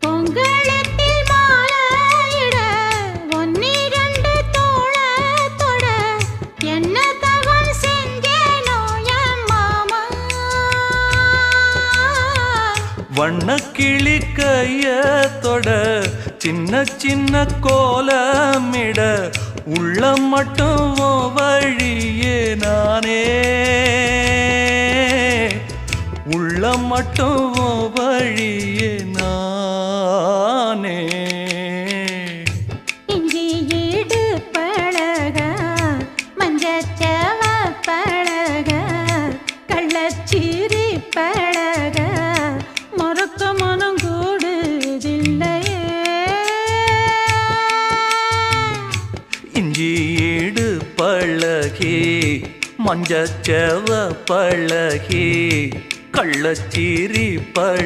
பொங்கலத்தில் மாலையிட ஒன்னிரண்டு தோளத்தொட என்ன தவம் செஞ்சேனோ என் மாமா. வண்ணக்கிளி கையத்தொட சின்ன சின்ன கோலமிட உள்ளம் மட்டும் வழியே நானே உள்ளம் மட்டும் வழியே நானே. இஞ்சி ஈடு பழக மஞ்சச்சவ பழக கள்ளச்சீரி பழக மறக்க மனம் கூடுதில்லையே. இஞ்சி ஈடு பழகி மஞ்சச்சவ பழகி கள்ளச்சீரி பழ